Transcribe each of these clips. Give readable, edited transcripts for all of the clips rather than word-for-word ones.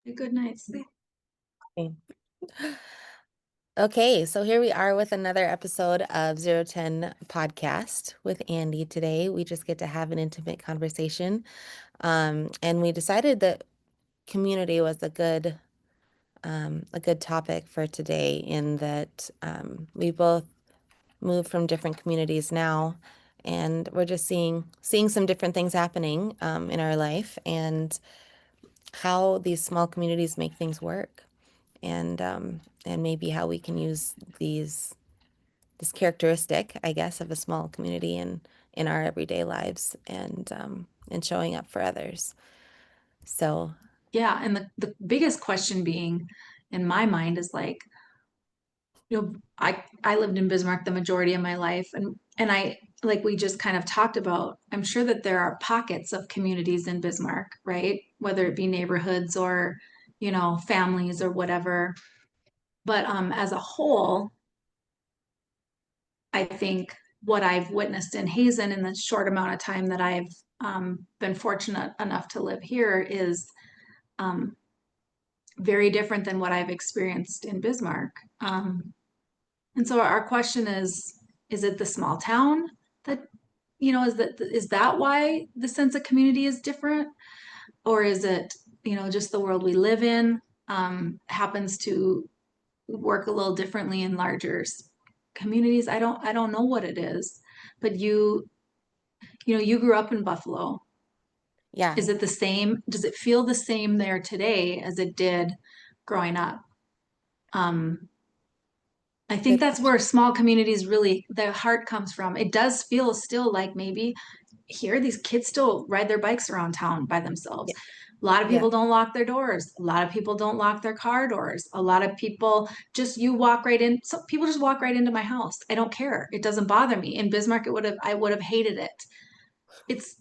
A good night's sleep. Okay. Okay, so here we are with another episode of 010 Podcast with Andy today. We just get to have an intimate conversation. And we decided that community was a good topic for today in that we both moved from different communities now, and we're just seeing some different things happening in our life and how these small communities make things work. And maybe how we can use this characteristic, I guess, of a small community in our everyday lives and showing up for others. So Yeah, and the biggest question being in my mind is like, I lived in Bismarck the majority of my life, and I like we just kind of talked about, I'm sure that there are pockets of communities in Bismarck, right? Whether it be neighborhoods or, families or whatever. But as a whole, I think what I've witnessed in Hazen in the short amount of time that I've been fortunate enough to live here is um, very different than what I've experienced in Bismarck. And so our question is it the small town that, is that why the sense of community is different? Or is it, just the world we live in happens to work a little differently in larger communities? I don't know what it is, but you grew up in Buffalo. yeah, Is it the same? Does it feel the same there today as it did growing up? Um, I think good that's where question. small communities really, the heart comes from. It does feel still like maybe here these kids still ride their bikes around town by themselves. Yeah, A lot of yeah, people don't lock their doors. A lot of people don't lock their car doors. A lot of people just you walk right in. So people just walk right into my house. I don't care. It doesn't bother me. In Bismarck, I would have hated it. It's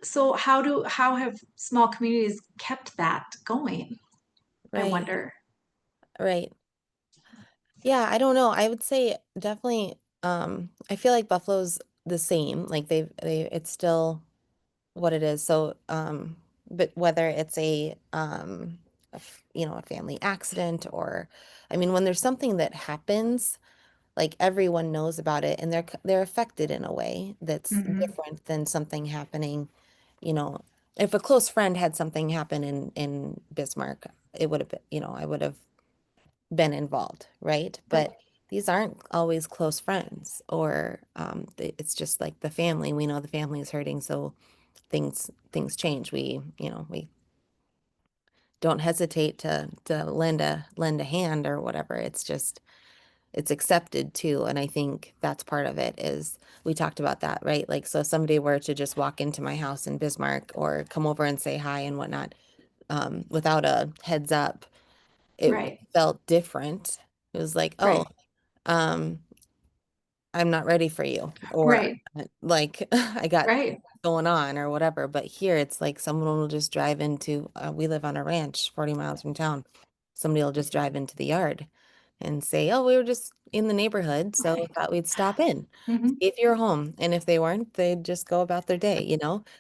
so how have small communities kept that going? I right, wonder. right. Yeah, I don't know. I would say definitely, I feel like Buffalo's the same. Like it's still what it is. So, but whether it's a family accident or, I mean, when there's something that happens, like everyone knows about it and they're affected in a way that's Hmm. different than something happening, you know, if a close friend had something happen in Bismarck, it would have been, I would have been involved, right? Right. But these aren't always close friends, or it's just like the family. We know the family is hurting, so things change. We don't hesitate to lend a hand or whatever. It's just it's accepted too. And I think that's part of it is we talked about that, right? Like, so if somebody were to just walk into my house in Bismarck or come over and say hi and whatnot, without a heads up, it Right. felt different. It was like, oh, Right. um, I'm not ready for you, or Right. like I got Right. going on or whatever. But here it's like someone will just drive into, we live on a ranch 40 miles from town. Somebody will just drive into the yard and say, oh, we were just in the neighborhood, so thought we'd stop in, see Hmm. if you're home. And if they weren't, they'd just go about their day.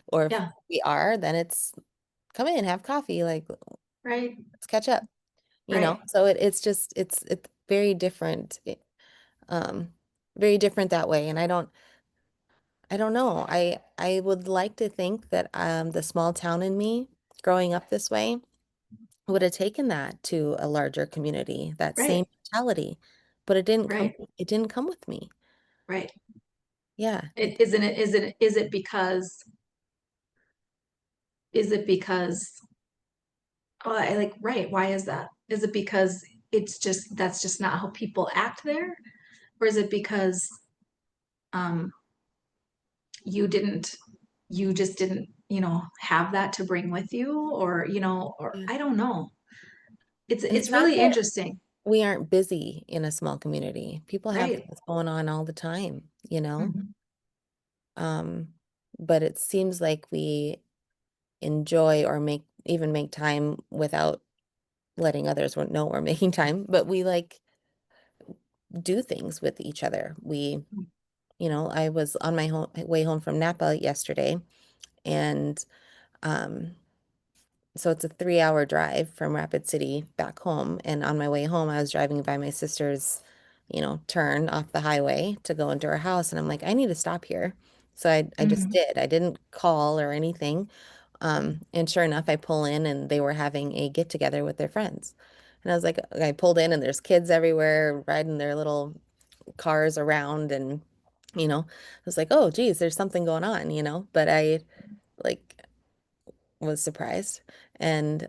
Or if Yeah. we are, then it's come in, have coffee, like Right. let's catch up. Right. So it's um, very different that way. And I don't know. I would like to think that the small town in me growing up this way would have taken that to a larger community, that Right. same mentality, but Right. it didn't come with me. Right. Yeah, It isn't it is it because oh, I like right, why is that? Is it because that's just not how people act there? Or is it because um you you just didn't, have that to bring with you or or yeah. I don't know. And It's it's not really that interesting. we aren't busy in a small community. People have Right. things going on all the time. Mhm. Um, but it seems like we enjoy or make time without letting others know we're making time, but we like do things with each other. I was on my way home from Napa yesterday, and um so it's a 3 hour drive from Rapid City back home. And on my way home, I was driving by my sister's, turn off the highway to go into her house. And I'm like, I need to stop here. So I just Hmm. did. I didn't call or anything. And sure enough, I pull in and they were having a get together with their friends. And I was like, I pulled in and there's kids everywhere riding their little cars around. And, I was like, oh, geez, there's something going on, but I like was surprised and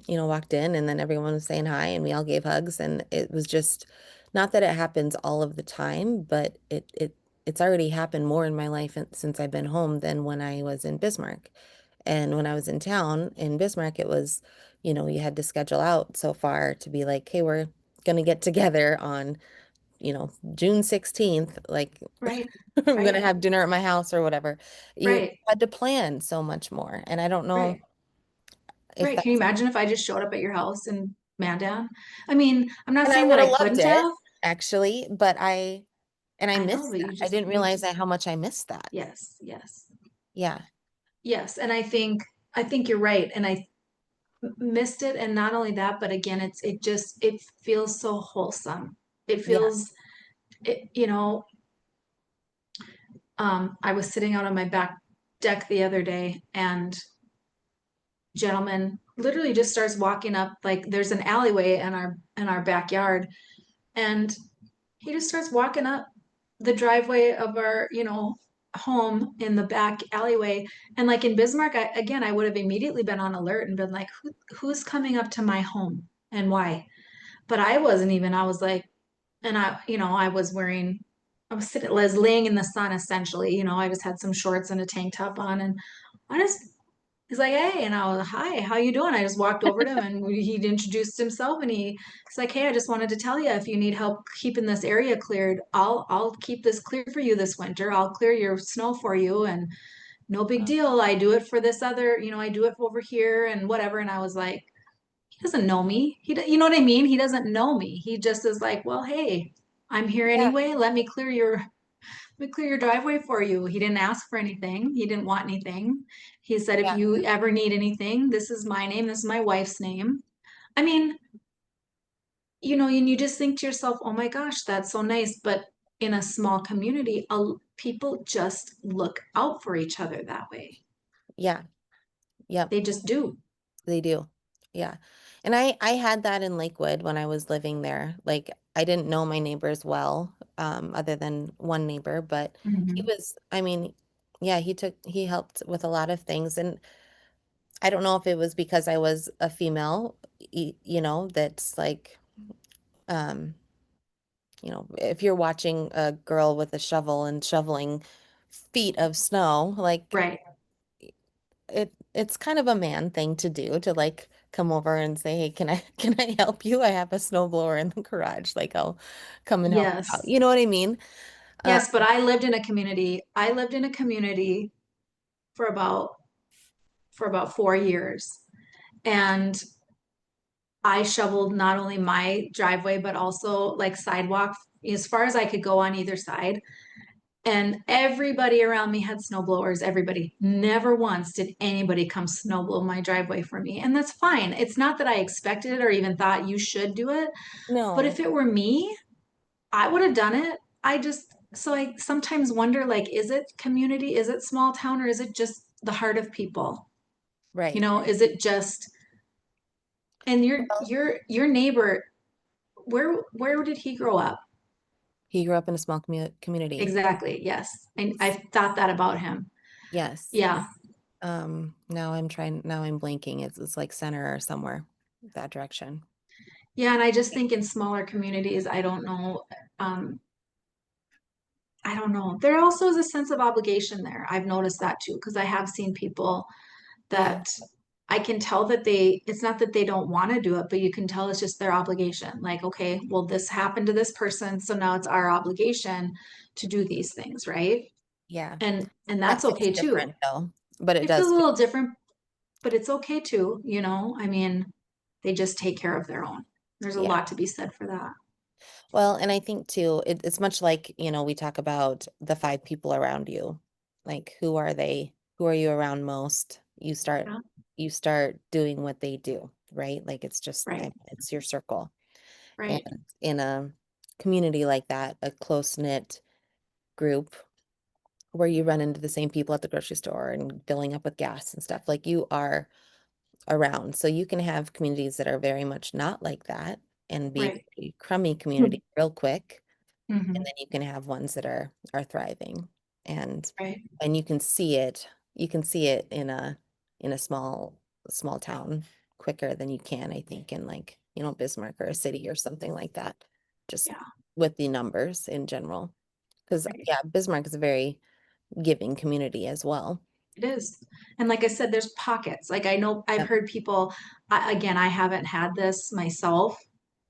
walked in and then everyone was saying hi and we all gave hugs and it was just not that it happens all of the time, but it's already happened more in my life since I've been home than when I was in Bismarck. And when I was in town in Bismarck, it was, you had to schedule out so far to be like, hey, we're gonna get together on, June 16th, like Right, I'm gonna right, have dinner at my house or whatever. You right, had to plan so much more. And I don't know right, if right. Can you that's, imagine if I just showed up at your house in Mandan? I mean, I'm not and I saying that would I have loved couldn't it have. actually, but I I know, missed but that. I didn't you realize just, how much I missed that. yes, yes, Yeah. yes. And I think you're right. And I missed it. And not only that, but again, it feels so wholesome. It Yeah. feels, it, you know, I was sitting out on my back deck the other day and gentleman literally just starts walking up, like there's an alleyway in our backyard, and he just starts walking up the driveway of our, home in the back alleyway. And like in Bismarck, I would have immediately been on alert and been like, who's coming up to my home and why? But I wasn't even, I was like, and I was wearing, I was laying in the sun essentially, I just had some shorts and a tank top on and I just he's like, hey, and I was, hi, how you doing? I just walked over to him and he introduced himself and he's like, hey, I just wanted to tell you if you need help keeping this area cleared, I'll keep this clear for you this winter. I'll clear your snow for you and no big deal. I do it for this other, I do it over here and whatever. And I was like, he doesn't know me. You know what I mean? He doesn't know me. He just is like, well, hey, I'm here Yeah. anyway. Let me clear your driveway for you. He didn't ask for anything. He didn't want anything. He said, if Yeah. you ever need anything, this is my name. This is my wife's name. I mean, and you just think to yourself, oh my gosh, that's so nice. But in a small community, people just look out for each other that way. Yeah. Yep. They just do. They do. Yeah. And I had that in Lakewood when I was living there. Like I didn't know my neighbors well, other than one neighbor, but he Mhm. was, I mean, yeah, he helped with a lot of things. And I don't know if it was because I was a female, that's like, um, if you're watching a girl with a shovel and shoveling feet of snow, like Right. it's kind of a man thing to do to like come over and say, "Hey, can I can I help you? I have a snowblower in the garage. Like I'll come and help you out." Yes. You know what I mean? Uh, Yes, but I lived in a community. I lived in a community for about 4 years. And I shoveled not only my driveway, but also like sidewalk as far as I could go on either side. And everybody around me had snow blowers, everybody. Never once did anybody come snow blow my driveway for me. And that's fine. It's not that I expected it or even thought you should do it. But no, if it were me, I would have done it. So I sometimes wonder like, is it community? Is it small town or is it just the heart of people? right. Is it just, and your neighbor, where did he grow up? He grew up in a small community. Exactly. Yes. I thought that about him. Yes. Yeah. Now I'm blanking. It's like center or somewhere that direction. Yeah. And I just think in smaller communities, Um, I don't know. There also is a sense of obligation there. I've noticed that too, because I have seen people Yeah. that I can tell it's not that they don't want to do it, but you can tell it's just their obligation. Like, okay, well, this happened to this person, so now it's our obligation to do these things, right? Yeah. And That that's feels okay too. different though, but it It feels does a feel, little different, but it's okay too. I mean, they just take care of their own. There's a yeah. lot to be said for that. Well, and I think too, it's much like, we talk about the five people around you. Like, who are they? Who are you around most? You start Yeah. you start doing what they do, right? Like it's just, Right. it's your circle. And Right. in a community like that, a close-knit group where you run into the same people at the grocery store and filling up with gas and stuff, like you are around. So you can have communities that are very much not like that and be Right. a crummy community real quick. And Mm-hmm. then you can have ones that are thriving. And Right. and you can see it in a small town quicker than you can, I think, in like, Bismarck or a city or something like that. Just Yeah. with the numbers in general. Because Right. yeah, Bismarck is a very giving community as well. It is. And like I said, there's pockets. Like I know I've Yep. heard people, again, I haven't had this myself,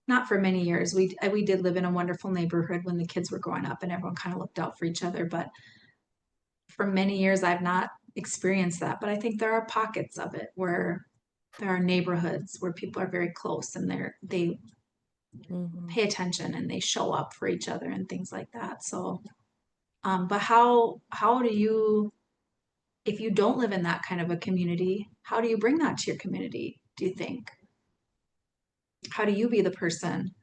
not for many years. We did live in a wonderful neighborhood when the kids were growing up and everyone kind of looked out for each other. But for many years, I've not experienced that. But I think there are pockets of it where there are neighborhoods where people are very close and they Mhm. pay attention and they show up for each other and things like that. So, but how do you, if you don't live in that kind of a community, how do you bring that to your community, do you think? How do you be the person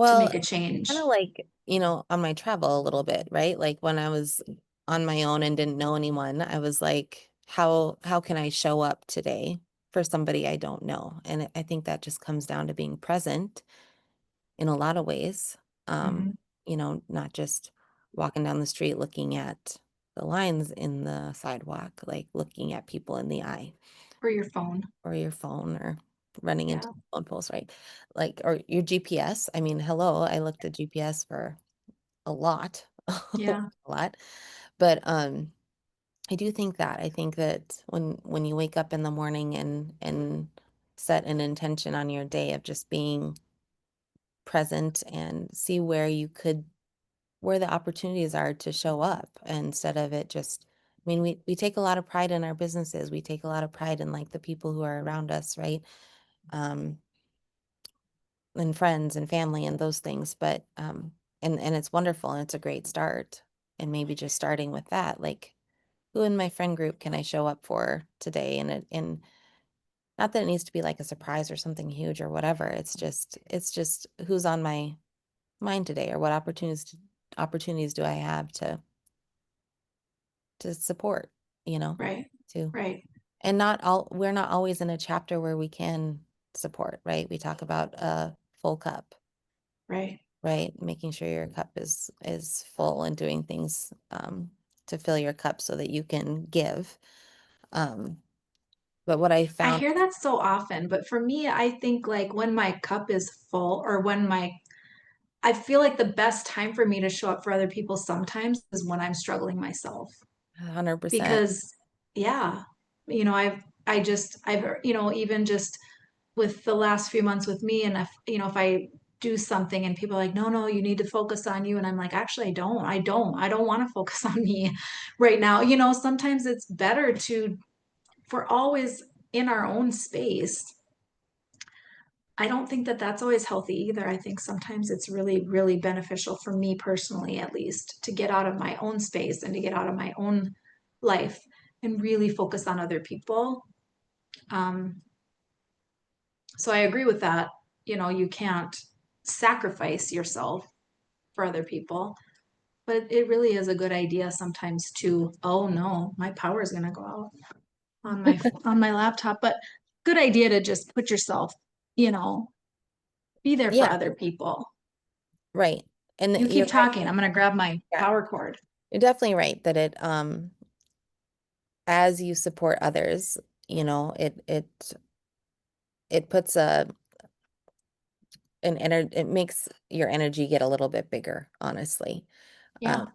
to Well, make a kind of change? like, on my travel a little bit, right? Like when I was on my own and didn't know anyone, I was like, how can I show up today for somebody I don't know? And I think that just comes down to being present in a lot of ways. Hmm. Not just walking down the street looking at the lines in the sidewalk, like looking at people in the eye Or your phone? or your phone or running into Yeah. phone poles, right? Like, or your GPS. I mean, hello, I looked at GPS for a lot, a Yeah. lot. But I do think that I think that when you wake up in the morning and set an intention on your day of just being present and see where the opportunities are to show up instead of it just, I mean, we take a lot of pride in our businesses. We take a lot of pride in like the people who are around us, right? Um, and friends and family and those things. But and it's wonderful and it's a great start. And maybe just starting with that, like who in my friend group can I show up for today? And not that it needs to be like a surprise or something huge or whatever. It's just who's on my mind today or what opportunities do I have to support, you know, Right. too. Right. And we're not always in a chapter where we can support, right? We talk about a full cup, Right. right? Making sure your cup is full and doing things to fill your cup so that you can give. Um, but what I I found, hear that so often, but for me, I think like when my cup is full or when my I feel like the best time for me to show up for other people sometimes is when I'm struggling myself. 100%. Because yeah, I've even just with the last few months with me and if I do something and people are like, no, you need to focus on you. And I'm like, actually, I don't want to focus on me right now. Sometimes it's better to, if we're always in our own space, I don't think that that's always healthy either. I think sometimes it's really, really beneficial for me personally, at least, to get out of my own space and to get out of my own life and really focus on other people. Um, so I agree with that. You can't sacrifice yourself for other people, but it really is a good idea sometimes to, oh no, my power is going to go out on my laptop. But good idea to just put yourself, you know, be there for Yeah, other people. right. And You you're keep right. talking. I'm going to grab my Yeah, power cord. you're definitely right that as you support others, it puts it makes your energy get a little bit bigger, honestly. Um, Yeah.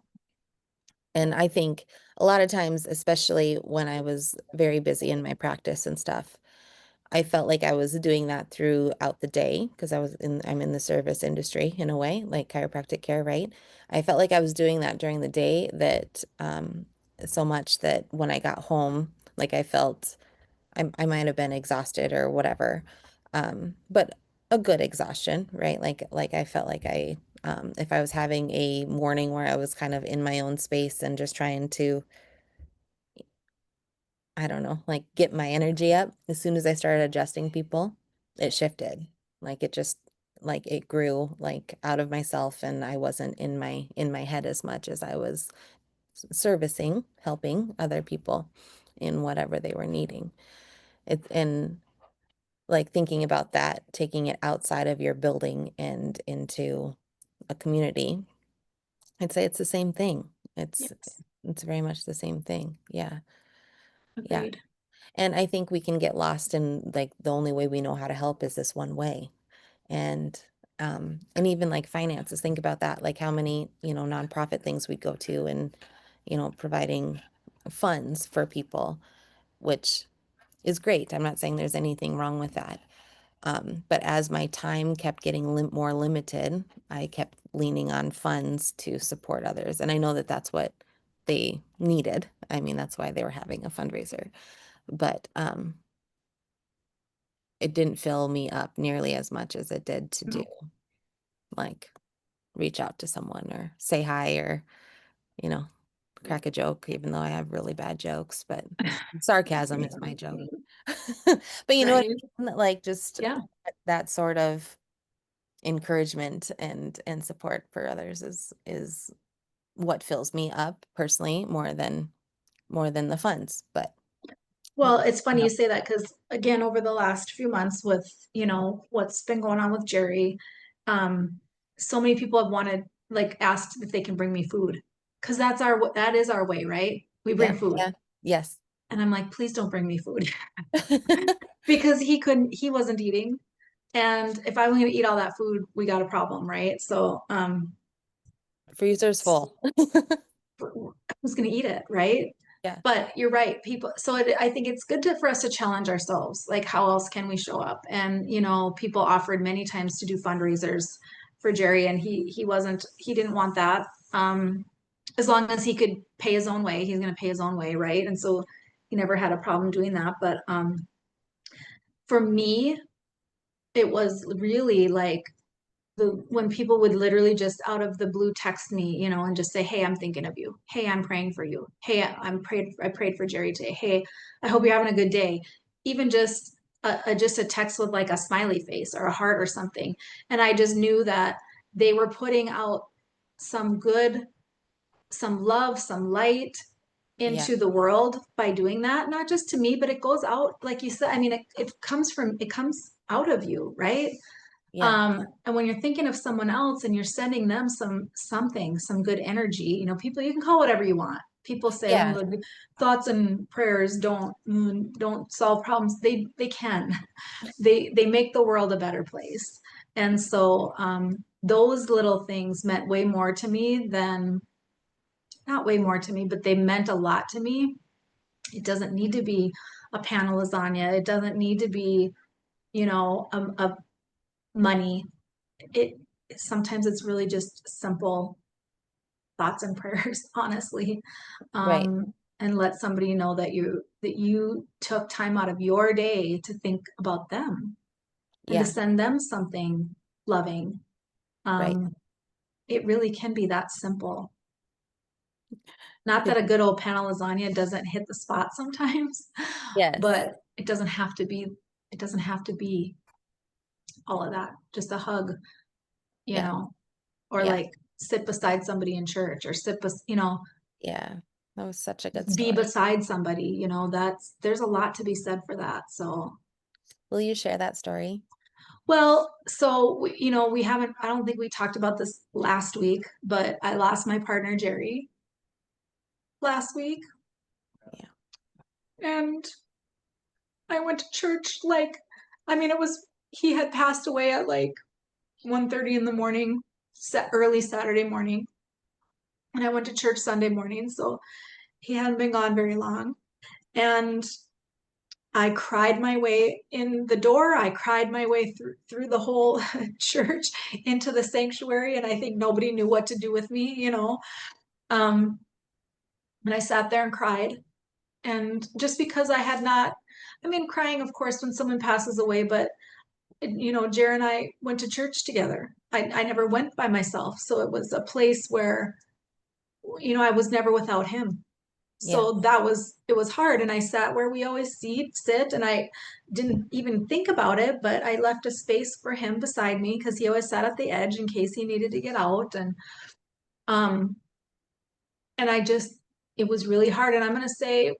and I think a lot of times, especially when I was very busy in my practice and stuff, I felt like I was doing that throughout the day because I'm in the service industry in a way, like chiropractic care, right? I felt like I was doing that during the day that so much that when I got home, like I felt I might have been exhausted or whatever. But a good exhaustion, right? Like I felt like if I was having a morning where I was kind of in my own space and just trying to I don't know, like get my energy up. As soon as I started adjusting people, it shifted. Like it just like it grew like out of myself and I wasn't in my head as much as I was servicing, helping other people in whatever they were needing. It and like thinking about that, taking it outside of your building and into a community, I'd say it's the same thing. Yes, It's very much the same thing. Yeah. Yeah. agreed. And I think we can get lost in like the only way we know how to help is this one way. And even like finances, think about that, like how many, nonprofit things we go to and, providing funds for people, which is great. I'm not saying there's anything wrong with that. But as my time kept getting more limited, I kept leaning on funds to support others. And I know that that's what they needed. I mean, that's why they were having a fundraiser. But it didn't fill me up nearly as much as it did to do No, like reach out to someone or say hi or, you know, crack a joke, even though I have really bad jokes, but sarcasm is my joke. But you know what right? I mean? Like just Yeah. that sort of encouragement and support for others is what fills me up personally more than the funds. But Well, it's funny no. you say that because again, over the last few months with, what's been going on with Jerry, um, so many people have wanted, like, asked if they can bring me food. Because that is our way, right? We bring Yeah, food. yeah, yes. And I'm like, please don't bring me food. Because he wasn't eating. And if I was gonna eat all that food, we got a problem, right? So, Freezer's full. who's going to eat it, right? Yeah, But you're right, people. So I think it's good for us to challenge ourselves. Like, how else can we show up? And people offered many times to do fundraisers for Jerry, and he didn't want that. As long as he could pay his own way, he's going to pay his own way, right? And so he never had a problem doing that. But for me, it was really like when people would literally just out of the blue text me, and just say, "Hey, I'm thinking of you. Hey, I'm praying for you. Hey, I prayed for Jerry today. Hey, I hope you're having a good day." Even just a text with like a smiley face or a heart or something, and I just knew that they were putting out some good, some love, some light yeah, into the world by doing that. Not just to me, but it goes out, like you said. I mean, it comes out of you, right? yeah, And when you're thinking of someone else and you're sending them some good energy, people, you can call whatever you want. People say, "Oh, yeah, the thoughts and prayers don't solve problems." They can. They make the world a better place. And so those little things meant way more to me than not way more to me, but they meant a lot to me. It doesn't need to be a pan of lasagna. It doesn't need to be, a money. it Sometimes it's really just simple thoughts and prayers, honestly. right. And let somebody know that you took time out of your day to think about them and to Yeah, send them something loving. right. um, it really can be that simple. Not that Good. a good old pan of lasagna doesn't hit the spot sometimes, Yes. but it doesn't have to be all of that. Just a hug, you Yeah, know or yeah, like sit beside somebody in church, or yeah. That was such a good be story. beside somebody. There's a lot to be said for that. So, Will you share that story? well, so we haven't, I don't think we talked about this last week, but I lost my partner Jerry last week, Yeah, and I went to church, like, I mean, he had passed away at like 1:30 in the morning, early Saturday morning, and I went to church Sunday morning, so he hadn't been gone very long. And I cried my way in the door. I cried my way through the whole church into the sanctuary, and I think nobody knew what to do with me. Um, and I sat there and cried. And just because I had not, I mean, crying, of course, when someone passes away, but Jer and I went to church together. I never went by myself, so it was a place where I was never without him. Yeah. So it was hard. And I sat where we always sit, and I didn't even think about it, but I left a space for him beside me because he always sat at the edge in case he needed to get out. Um, and it was really hard. And I'm going to say,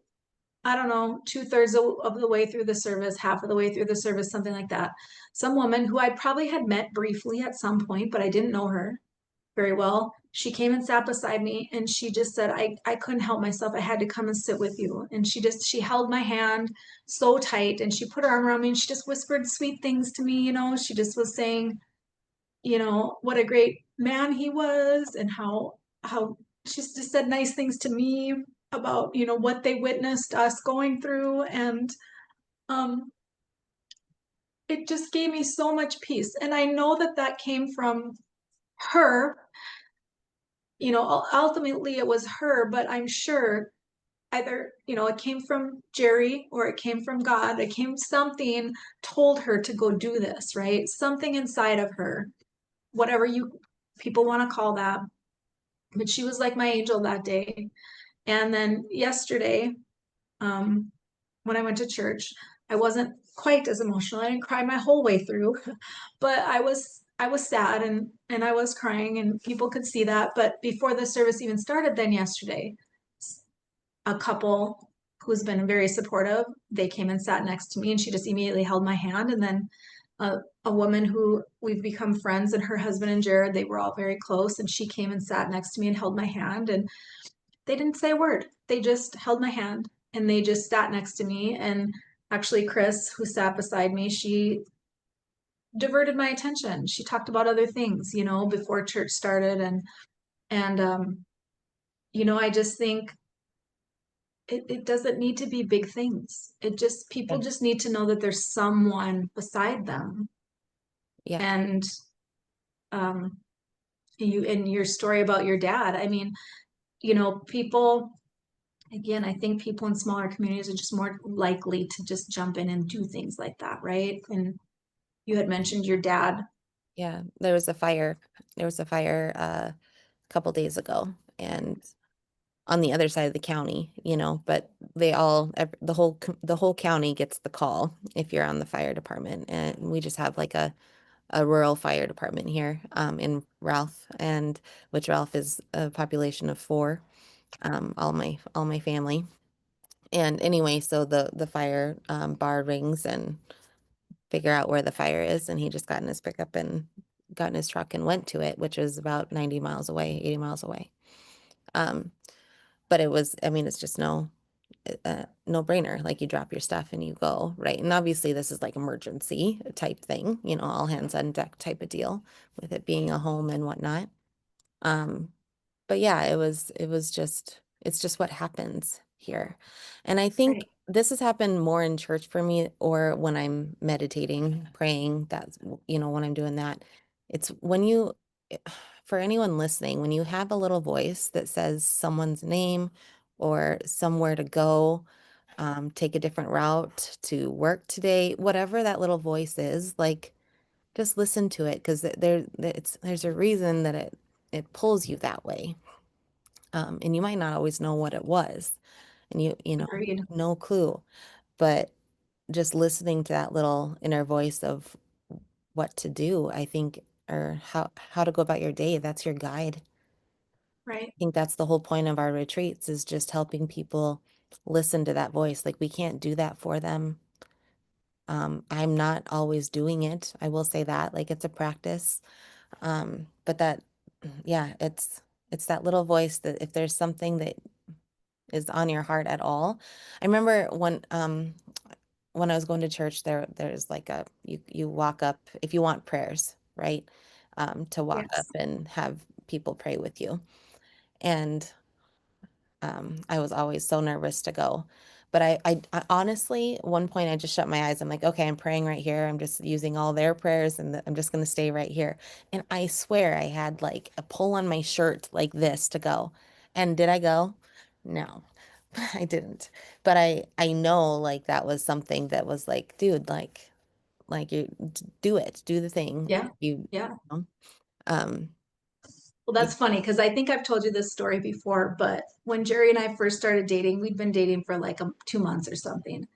I don't know, 2/3 of the way through the service, half of the way through the service, something like that. Some woman who I probably had met briefly at some point, but I didn't know her very well. She came and sat beside me, and she just said, I couldn't help myself. I had to come and sit with you. And she held my hand so tight, and she put her arm around me, and she just whispered sweet things to me. She just was saying, what a great man he was, and how she just said nice things to me about, what they witnessed us going through. And um, it just gave me so much peace. And I know that that came from her. Ultimately it was her, but I'm sure either, it came from Jerry or it came from God. Something told her to go do this, right? Something inside of her, whatever you people want to call that. But she was like my angel that day. And then yesterday, um, when I went to church, I wasn't quite as emotional. I didn't cry my whole way through, but I was sad, and I was crying, and people could see that. But before the service even started, then yesterday, a couple who's been very supportive, they came and sat next to me, and she just immediately held my hand. And then a woman who we've become friends, and her husband and Jared, they were all very close, and she came and sat next to me and held my hand, and they didn't say a word. They just held my hand, and they just sat next to me. And actually, Chris, who sat beside me, she diverted my attention. She talked about other things, before church started. And I just think it doesn't need to be big things. People Yeah. just need to know that there's someone beside them. Yeah. And um, in your story about your dad, I mean, people, again, I think people in smaller communities are just more likely to just jump in and do things like that, right? And you had mentioned your dad. Yeah. There was a fire a couple days ago, and on the other side of the county, but the whole county gets the call if you're on the fire department. And we just have like a rural fire department here in Ralph, and which Ralph is a population of 4, all my family. And anyway, so the fire bar rings and figure out where the fire is, and he just got in his pickup and got in his truck and went to it, which is about 90 miles away, 80 miles away. Um, but I mean, it's just no brainer. Like, you drop your stuff and you go, right? And obviously this is like emergency type thing, all hands on deck type of deal with it being a home and whatnot. Um, but yeah, it's just what happens here. And I think Right. this has happened more in church for me, or when I'm meditating, praying, when I'm doing that. It's when for anyone listening, when you have a little voice that says someone's name or somewhere to go, take a different route to work today, whatever that little voice is, like, just listen to it, because there's a reason that it pulls you that way. And you might not always know what it was, and Agreed. no clue, but just listening to that little inner voice of what to do, I think, or how to go about your day, that's your guide. Right. I think that's the whole point of our retreats, is just helping people listen to that voice. Like, we can't do that for them. I'm not always doing it. I will say that, like, it's a practice. But yeah, it's that little voice that if there's something that is on your heart at all. I remember when I was going to church, there's like you walk up if you want prayers, right? To walk up Yes. and have people pray with you. And I was always so nervous to go. But I honestly, one point I just shut my eyes. I'm like, okay, I'm praying right here. I'm just using all their prayers, and I'm just going to stay right here. And I swear I had like a pull on my shirt like this to go. And did I go? No, I didn't. But I know, like, that was something that was like, dude, like you do it, do the thing. Yeah. You Yeah. know? Um, Well, that's funny because I think I've told you this story before, but when Jerry and I first started dating, we'd been dating for like 2 months or something.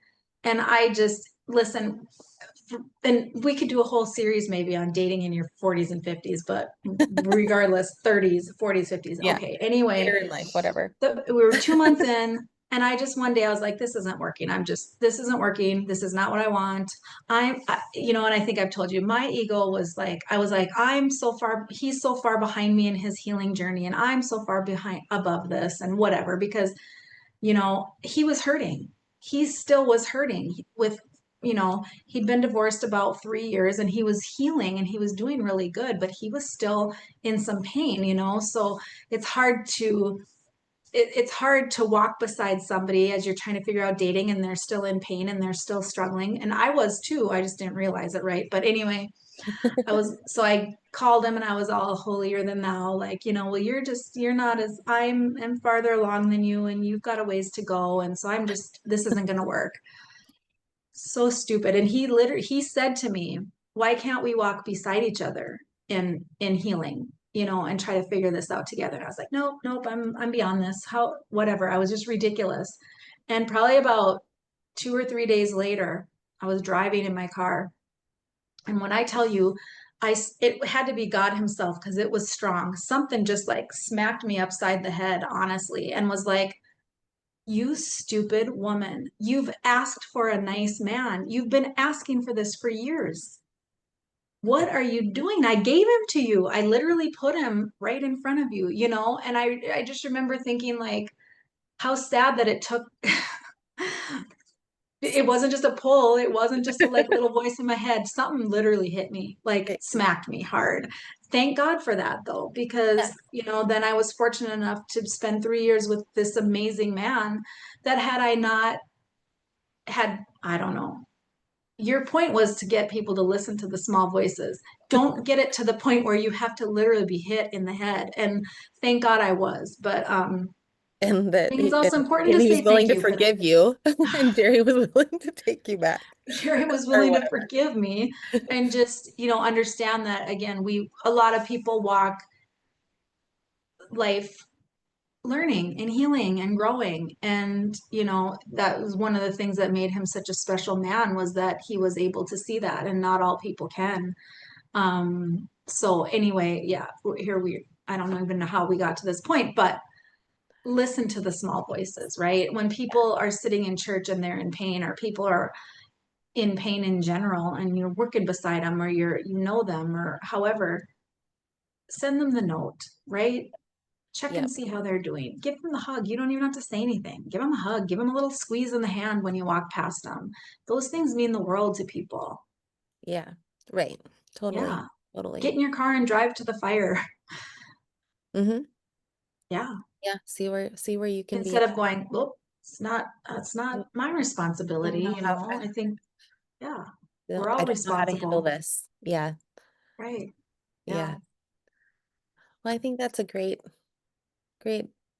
And I just, listen, and we could do a whole series maybe on dating in your 40s and 50s, but regardless, 30s, 40s, 50s. Yeah. Okay. Anyway, Later in life, whatever. we were 2 months in, and I just one day I was like, this isn't working. This isn't working. This is not what I want. And I think I've told you, my ego was like, I was like, he's so far behind me in his healing journey, and I'm so far behind above this and whatever, because, he was hurting. He still was hurting with, he'd been divorced about 3 years and he was healing and he was doing really good, but he was still in some pain. So it's hard to it's hard to walk beside somebody as you're trying to figure out dating and they're still in pain and they're still struggling. And I was too. I just didn't realize it, right? But anyway, so I called him and I was all holier than thou, like, well, you're not as I'm farther along than you and you've got a ways to go. And so this isn't going to work. So stupid. And he said to me, why can't we walk beside each other in healing, and try to figure this out together? And I was like, nope, nope, I'm beyond this. How, whatever. I was just ridiculous. And probably about 2 or 3 days later, I was driving in my car. And when I tell you, it had to be God himself because it was strong. Something just like smacked me upside the head, honestly, and was like, you stupid woman. You've asked for a nice man. You've been asking for this for years. What are you doing? I gave him to you. I literally put him right in front of you. And I just remember thinking, like, how sad that it took. It wasn't just a pull. It wasn't just a like little voice in my head. Something literally hit me, like smacked me hard. Thank God for that though, because, Yes. then I was fortunate enough to spend 3 years with this amazing man that had I not I don't know. Your point was to get people to listen to the small voices. Don't get it to the point where you have to literally be hit in the head. And thank God I was. But And I that think it's also important and to he was say willing thank to you for that. forgive you, and Jerry was willing to take you back Jerry was or willing to whatever. forgive me and just, understand that again, a lot of people walk life learning and healing and growing. And, that was one of the things that made him such a special man, was that he was able to see that, and not all people can. So anyway, yeah, I don't even know how we got to this point, but listen to the small voices, right? When people are sitting in church and they're in pain, or people are in pain in general, and you're working beside them, or you know them, or however, send them the note, right? Check Yeah. and see how they're doing. Give them the hug. You don't even have to say anything. Give them a hug. Give them a little squeeze in the hand when you walk past them. Those things mean the world to people. Yeah. Right. Totally. Yeah. Get Totally. in your car and drive to the fire. Mm-hmm. Yeah. Yeah. See where you can be Instead at. of going, well, it's not my I don't responsibility, know how I think, yeah, we're I all don't know how to handle responsible. this. Yeah. Right. Yeah. Yeah. Well, I think that's a great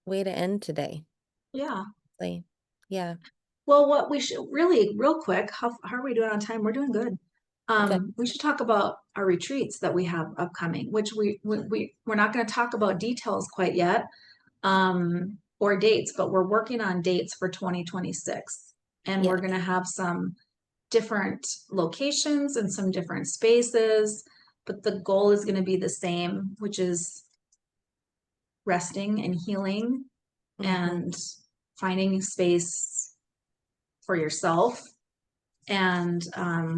way to end today. Yeah. Like, yeah. Well, what we should really, real quick, how are we doing on time? We're doing good. Okay. We should talk about our retreats that we have upcoming, which we're not going to talk about details quite yet, or dates, but we're working on dates for 2026. And we're Yes. going to have some different locations and some different spaces, but the goal is going to be the same, which is resting and healing Mm-hmm. and finding space for yourself. And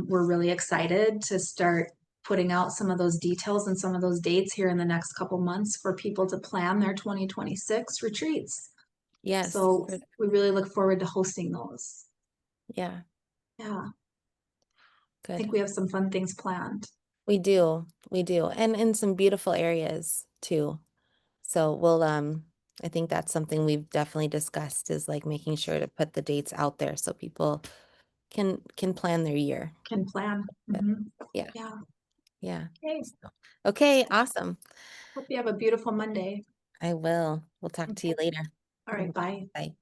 we're really excited to start putting out some of those details and some of those dates here in the next couple months for people to plan their 2026 retreats. Yes. So we really look forward to hosting those. Yeah. Yeah, I Good. think we have some fun things planned. We do. We do. And in some beautiful areas too. So I think that's something we've definitely discussed, is like making sure to put the dates out there so people can plan their year. Can plan. But yeah. Yeah. Yeah. Okay. So, okay, awesome. Hope you have a beautiful Monday. I will. We'll talk to you Okay. later. All right. Bye. Bye.